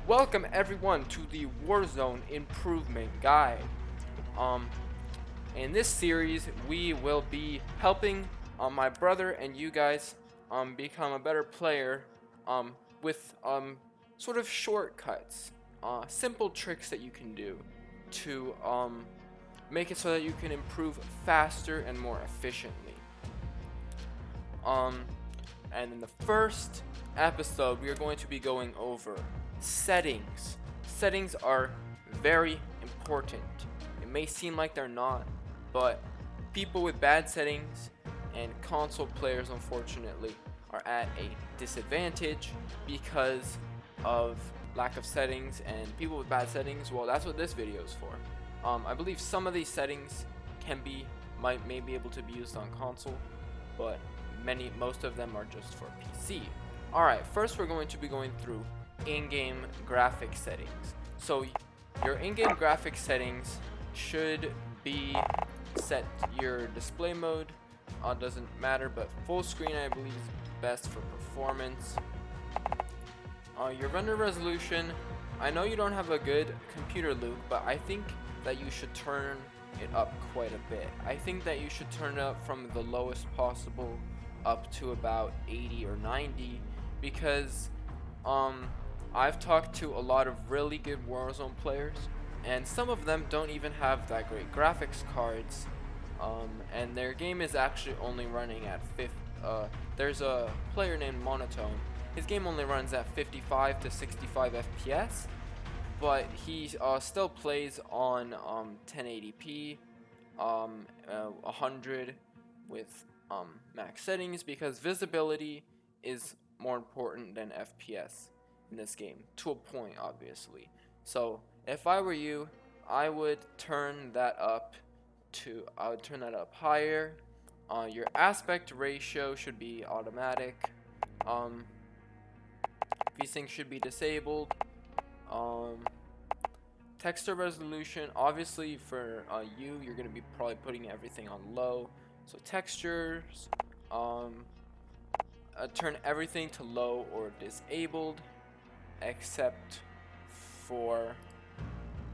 Welcome everyone to the Warzone Improvement Guide. In this series, we will be helping my brother and you guys become a better player with sort of shortcuts, simple tricks that you can do to make it so that you can improve faster and more efficiently. And in the first episode, we are going to be going over settings. Settings are very important. It may seem like they're not, but people with bad settings and console players, unfortunately, are at a disadvantage because of lack of settings. And people with bad settings, well, that's what this video is for. I believe some of these settings may be able to be used on console, but most of them are just for PC. Alright, first we're going to be going through in-game graphic settings. So your in-game graphic settings should be set. Your display mode doesn't matter, but full screen I believe is best for performance. Your render resolution, I know you don't have a good computer, Luke, but I think that you should turn it up quite a bit. I think that you should turn it up from the lowest possible up to about 80 or 90, because I've talked to a lot of really good Warzone players, and some of them don't even have that great graphics cards, and their game is actually only running at 50. There's a player named Monotone. His game only runs at 55 to 65 FPS, but he still plays on 1080p, 100 with max settings, because visibility is more important than FPS in this game, to a point, obviously. So if I were you, I would turn that up higher. Your aspect ratio should be automatic. VSync should be disabled. Texture resolution, obviously for you're gonna be probably putting everything on low. So textures, turn everything to low or disabled, except for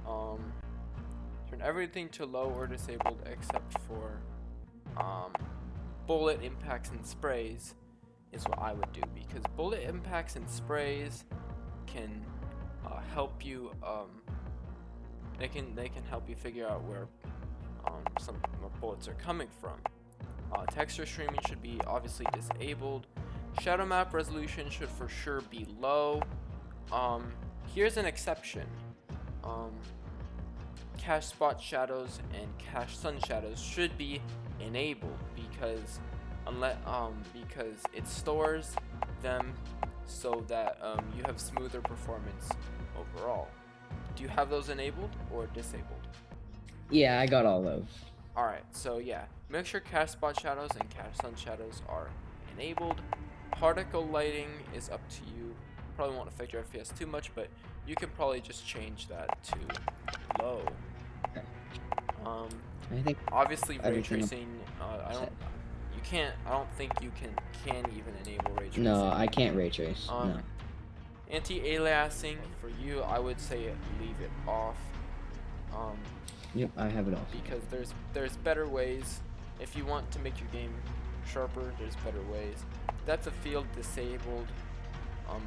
turn everything to low or disabled except for bullet impacts and sprays is what I would do, because bullet impacts and sprays can help you. They can help you figure out where some bullets are coming from. Texture streaming should be obviously disabled. Shadow map resolution should for sure be low. Here's an exception. Cache spot shadows and cache sun shadows should be enabled, because it stores them so that you have smoother performance overall. Do you have those enabled or disabled? Yeah, I got all those. Alright, so yeah, make sure cache spot shadows and cache sun shadows are enabled. Particle lighting is up to you. Probably won't affect your FPS too much, but you can probably just change that to low. Okay. I think obviously ray tracing, I don't think you can even enable ray tracing. No, I can't ray trace. No. Anti-aliasing for you, I would say leave it off. Yep, I have it off. Because there's better ways. If you want to make your game sharper, there's better ways. Depth of field disabled.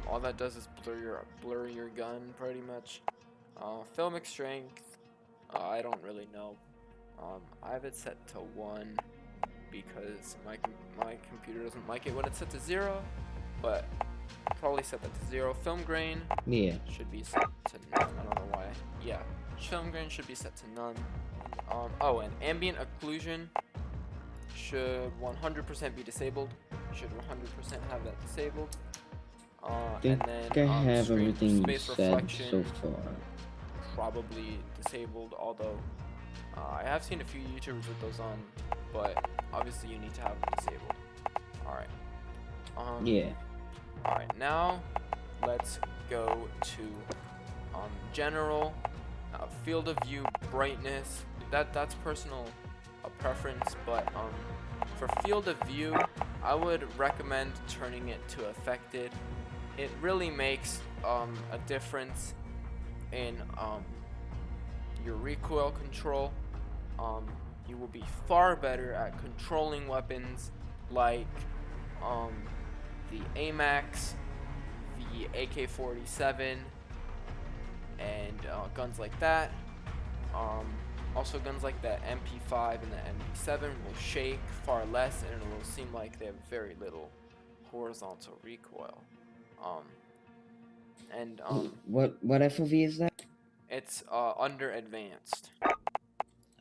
All that does is blur your gun pretty much. Filmic strength, I don't really know. I have it set to 1 because my computer doesn't like it when it's set to 0, but probably set that to 0. Film grain, yeah, should be set to none. I don't know why. Yeah, film grain should be set to none. Oh, and ambient occlusion should 100% be disabled. You should 100% have that disabled. And then I have everything said so far. Probably disabled, although I have seen a few YouTubers with those on, but obviously you need to have them disabled. Alright. Yeah. Alright, now let's go to general field of view brightness. That's personal preference, but for field of view, I would recommend turning it to affected. It really makes a difference in your recoil control. You will be far better at controlling weapons like the AMAX, the AK-47, and guns like that. Also, guns like the MP5 and the MP7 will shake far less, and it will seem like they have very little horizontal recoil. What FOV is that? It's under advanced.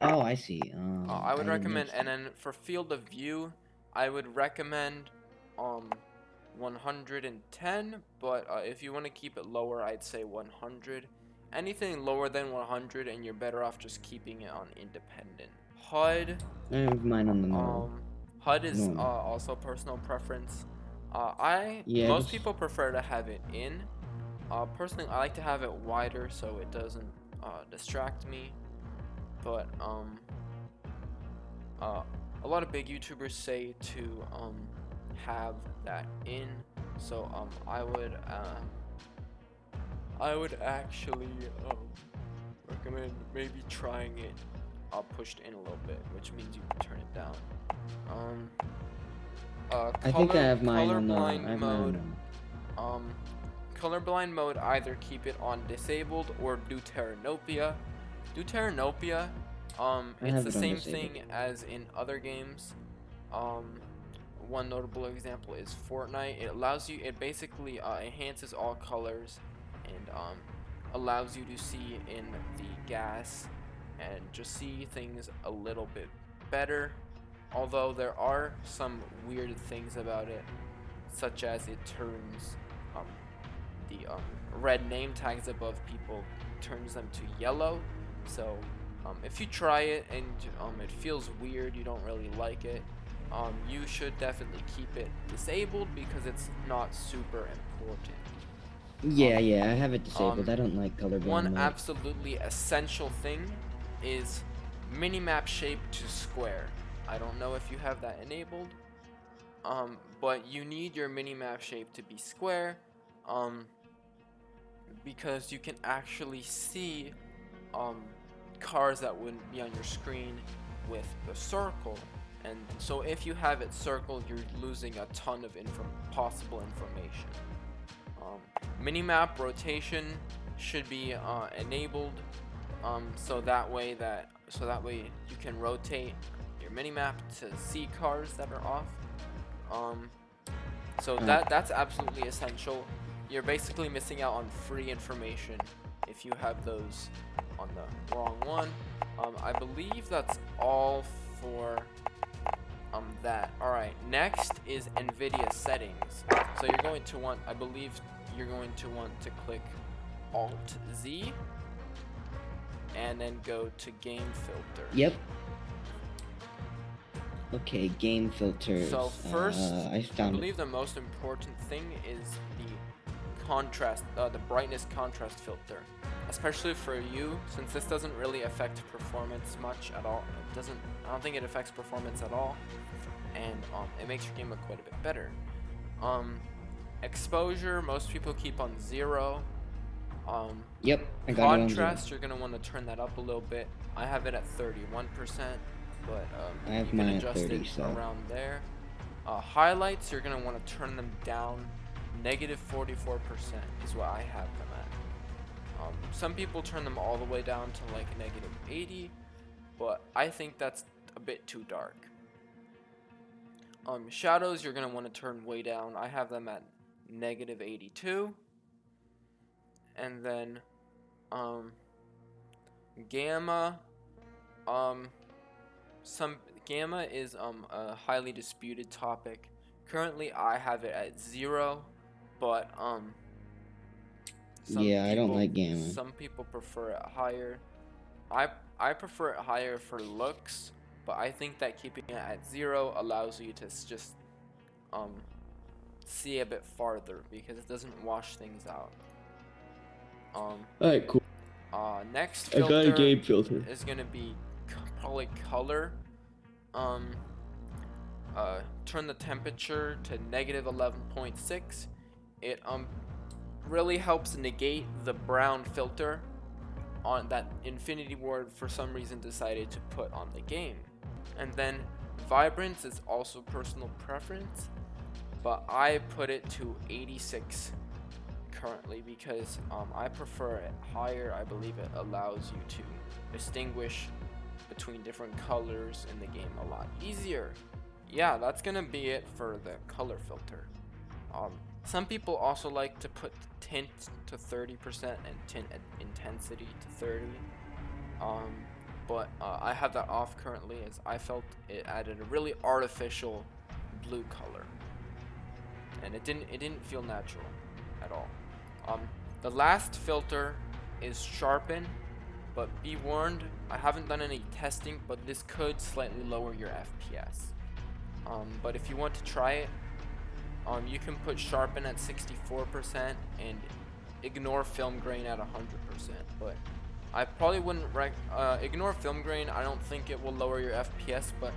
Oh, I see. I would recommend, and then for field of view, I would recommend 110, but if you want to keep it lower, I'd say 100. Anything lower than 100, and you're better off just keeping it on independent. HUD. I have mine on the normal. HUD is also personal preference. Most people prefer to have it in. Personally, I like to have it wider so it doesn't distract me. But a lot of big YouTubers say to have that in. So I would actually recommend maybe trying it pushed in a little bit, which means you can turn it down. I think I have mine on colorblind mode. Colorblind mode, either keep it on disabled or do Terranopia. Do Terranopia. It's the same thing as in other games. One notable example is Fortnite. It basically enhances all colors and allows you to see in the gas and just see things a little bit better. Although there are some weird things about it, such as it turns the red name tags above people, turns them to yellow. So if you try it and it feels weird, you don't really like it, you should definitely keep it disabled because it's not super important. Yeah, I have it disabled. I don't like colorblind One mode. absolutely essential thing is minimap shape to square. I don't know if you have that enabled, but you need your minimap shape to be square, because you can actually see cars that wouldn't be on your screen with the circle. And so if you have it circled, you're losing a ton of possible information. Minimap rotation should be enabled, so that way you can rotate your minimap to see cars that are off. So that's absolutely essential. You're basically missing out on free information if you have those on the wrong one. I believe that's all for that. Alright, next is NVIDIA settings. So you're going to want, I believe you're going to want to click Alt Z and then go to game filter. Yep. Okay, game filters. So first, I believe the most important thing is the contrast, the brightness contrast filter. Especially for you, since this doesn't really affect performance much at all. I don't think it affects performance at all, and it makes your game look quite a bit better. Exposure, most people keep on 0. Yep, I got contrast, you're gonna want to turn that up a little bit. I have it at 31%, but I have you can adjust 30, it so around there. Highlights, you're gonna want to turn them down. -44% is what I have them at. Some people turn them all the way down to like -80, but I think that's a bit too dark. Shadows, you're gonna want to turn way down. I have them at -82. And then gamma, gamma is a highly disputed topic. Currently I have it at 0, but I don't like gamma. Some people prefer it higher. I prefer it higher for looks, but I think that keeping it at 0 allows you to just see a bit farther because it doesn't wash things out. Alright, cool. Next filter, I got a game filter. is gonna be probably color. Turn the temperature to -11.6. It really helps negate the brown filter on that Infinity Ward for some reason decided to put on the game. And then vibrance is also personal preference, but I put it to 86 currently because I prefer it higher. I believe it allows you to distinguish between different colors in the game a lot easier. Yeah, that's gonna be it for the color filter. Some people also like to put tint to 30% and tint intensity to 30. But I have that off currently as I felt it added a really artificial blue color, and it didn't feel natural at all. The last filter is sharpen, but be warned, I haven't done any testing, but this could slightly lower your FPS. But if you want to try it, you can put sharpen at 64% and ignore film grain at 100%. But I probably wouldn't ignore film grain. I don't think it will lower your FPS, but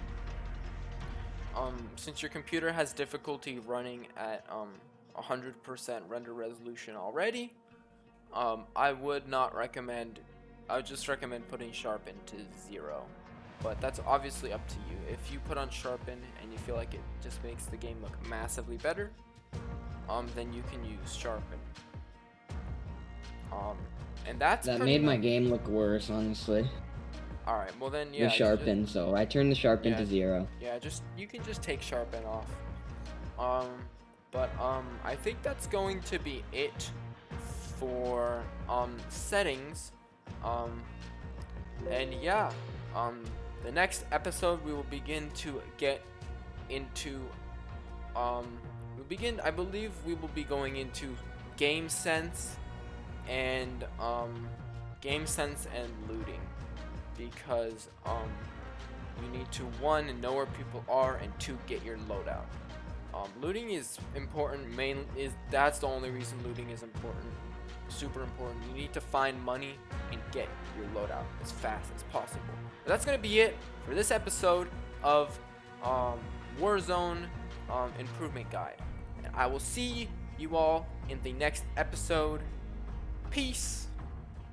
since your computer has difficulty running at 100% render resolution already, I would not recommend. I would just recommend putting sharpen to 0. But that's obviously up to you. If you put on sharpen and you feel like it just makes the game look massively better, then you can use sharpen. And that made my game look worse, honestly. All right, well then, yeah. The sharpen, so I turned the sharpen to 0. Yeah, you can just take sharpen off. But I think that's going to be it for settings. And yeah, the next episode we will begin to get into I believe we will be going into game sense and looting, because you need to, 1, know where people are, and 2, get your loadout. Looting is important. That's the only reason looting is important. Super important. You need to find money and get your loadout as fast as possible. But that's gonna be it for this episode of Warzone improvement guide. And I will see you all in the next episode. Peace.